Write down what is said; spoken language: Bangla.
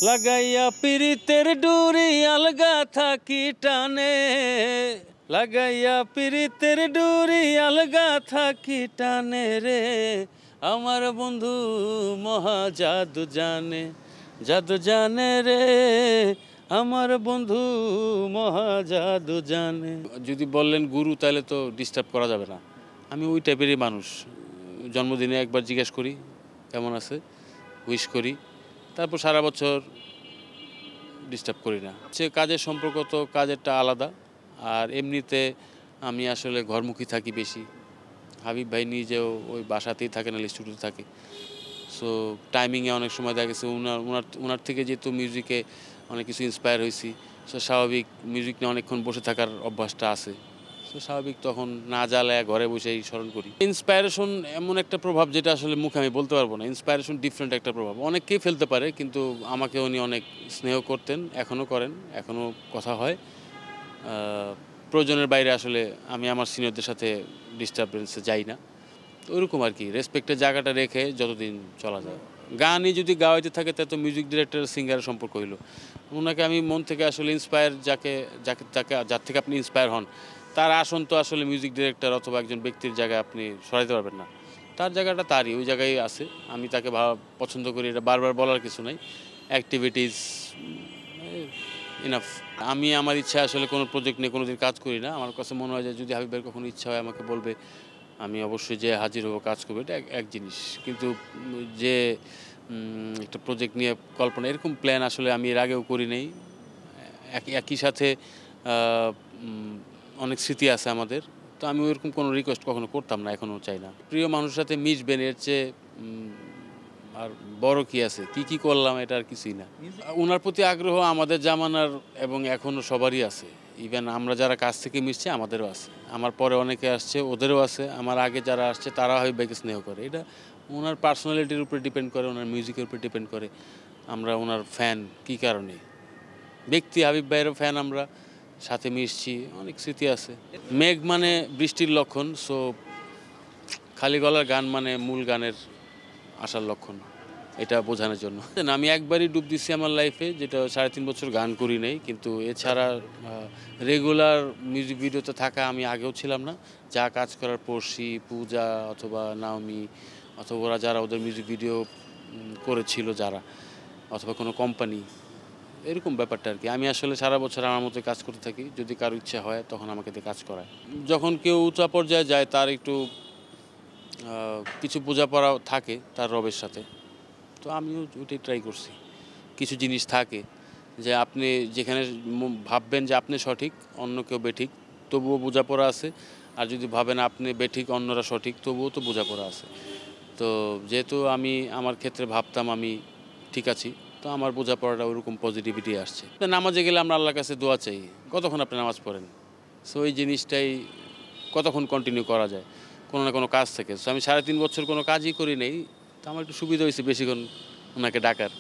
লাগাইয়া পিরিতের ডুরি আলগা থাকি টানে, লাগাইয়া পিরিতের ডুরি আলগা থাকি টানে রে, আমার বন্ধু মহা জাদু জানে, জাদু জানে রে, আমার বন্ধু মহা জাদু জানে। যদি বললেন গুরু তাহলে তো ডিস্টার্ব করা যাবে না। আমি ওই টাইপেরই মানুষ। জন্মদিনে একবার জিজ্ঞেস করি কেমন আছে, উইশ করি, তারপর সারা বছর ডিস্টার্ব করি না। সে কাজের সম্পর্ক তো কাজেরটা আলাদা, আর এমনিতে আমি আসলে ঘরমুখী থাকি বেশি। হাবিব ভাই নিজেও ওই বাসাতেই থাকে, না স্টুডিওতে থাকে। সো টাইমিংয়ে অনেক সময় দেখা গেছে ওনার থেকে যেহেতু মিউজিকে অনেক কিছু ইন্সপায়ার হয়েছি, সো স্বাভাবিক মিউজিক নিয়ে অনেকক্ষণ বসে থাকার অভ্যাসটা আছে। সো স্বাভাবিক তখন না জ্বালায় ঘরে বসেই স্মরণ করি। ইন্সপায়ারেশন এমন একটা প্রভাব যেটা আসলে মুখে আমি বলতে পারবো না। ইন্সপায়ারেশন ডিফারেন্ট একটা প্রভাব, অনেককেই ফেলতে পারে, কিন্তু আমাকে উনি অনেক স্নেহ করতেন, এখনও করেন, এখনও কথা হয়। প্রয়োজনের বাইরে আসলে আমি আমার সিনিয়রদের সাথে ডিস্টারবেন্সে যাই না। তো ওইরকম আর কি, রেসপেক্টের জায়গাটা রেখে যতদিন চলা যায়। গানই যদি গাওয়াইতে থাকে তাই তো মিউজিক ডিরেক্টর সিঙ্গারের সম্পর্ক হইলো। ওনাকে আমি মন থেকে আসলে ইন্সপায়ার, যার থেকে আপনি ইন্সপায়ার হন তার আসন তো আসলে মিউজিক ডিরেক্টর অথবা একজন ব্যক্তির জায়গায় আপনি সরাইতে পারবেন না। তার জায়গাটা তারই, ওই জায়গায় আছে। আমি তাকে পছন্দ করি, এটা বারবার বলার কিছু নাই। Activities enough. আমি আমার ইচ্ছা আসলে কোনো প্রজেক্ট নিয়ে কোনোদিন কাজ করি না। আমার কাছে মনে হয় যে যদি হাবিব ভাইয়ের কখনো ইচ্ছা হয় আমাকে বলবে, আমি অবশ্যই যে হাজির হব, কাজ করবো, এটা এক জিনিস। কিন্তু যে একটা প্রজেক্ট নিয়ে কল্পনা, এরকম প্ল্যান আসলে আমি এর আগেও করি নেই। একই সাথে অনেক স্মৃতি আছে আমাদের, তো আমি ওইরকম কোনো রিকোয়েস্ট কখনো করতাম না, এখনও চাই না। প্রিয় মানুষের সাথে মিশবেন, এর চেয়ে আর বড় কি আছে? কি করলাম, এটা আর কিছুই না। ওনার প্রতি আগ্রহ আমাদের জামানার এবং এখনও সবারই আছে। ইভেন আমরা যারা কাছ থেকে মিশছি আমাদেরও আছে, আমার পরে অনেকে আসছে ওদেরও আছে, আমার আগে যারা আসছে তারা হয় বেগে স্নেহ করে। এটা ওনার পার্সোনালিটির উপরে ডিপেন্ড করে, ওনার মিউজিকের উপরে ডিপেন্ড করে আমরা ওনার ফ্যান কী কারণে। ব্যক্তি হাবিব ভাইয়েরও ফ্যান আমরা, সাথে মিশছি, অনেক স্মৃতি আছে। মেঘ মানে বৃষ্টির লক্ষণ, সো খালি গলার গান মানে মূল গানের আসার লক্ষণ, এটা বোঝানোর জন্য। আমি একবারই ডুব দিচ্ছি আমার লাইফে, যেটা 3.5 বছর গান করি নাই, কিন্তু এছাড়া রেগুলার মিউজিক ভিডিওতে থাকা আমি আগেও ছিলাম না। যা কাজ করার পড়শি, পূজা অথবা নাওমি অথবা ওরা যারা ওদের মিউজিক ভিডিও করেছিল যারা, অথবা কোনো কোম্পানি, এরকম ব্যাপারটা আর কি। আমি আসলে সারা বছর আমার মতো কাজ করতে থাকি, যদি কারো ইচ্ছা হয় তখন আমাকে দিয়ে কাজ করায়। যখন কেউ উঁচা পর্যায়ে যায় তার একটু কিছু বোঝাপড়া থাকে তার রবের সাথে, তো আমিও ওইটাই ট্রাই করছি। কিছু জিনিস থাকে যে আপনি যেখানে ভাববেন যে আপনি সঠিক, অন্য কেউ বেঠিক, তবুও বোঝাপড়া আছে। আর যদি ভাবেন আপনি বেঠিক, অন্যরা সঠিক, তবুও তো বোঝাপড়া আছে। তো যেহেতু আমি আমার ক্ষেত্রে ভাবতাম আমি ঠিক আছি, তো আমার বোঝাপড়াটা ওরকম পজিটিভিটি আসছে। নামাজে গেলে আমরা আল্লাহর কাছে দোয়া চাই, কতক্ষণ আপনি নামাজ পড়েন? সো এই জিনিসটাই কতক্ষণ কন্টিনিউ করা যায় কোনো না কোনো কাজ থেকে। সো আমি 3.5 বছর কোনো কাজই করি নেই, তো আমার একটু সুবিধা হয়েছে বেশিক্ষণ ওনাকে ডাকার।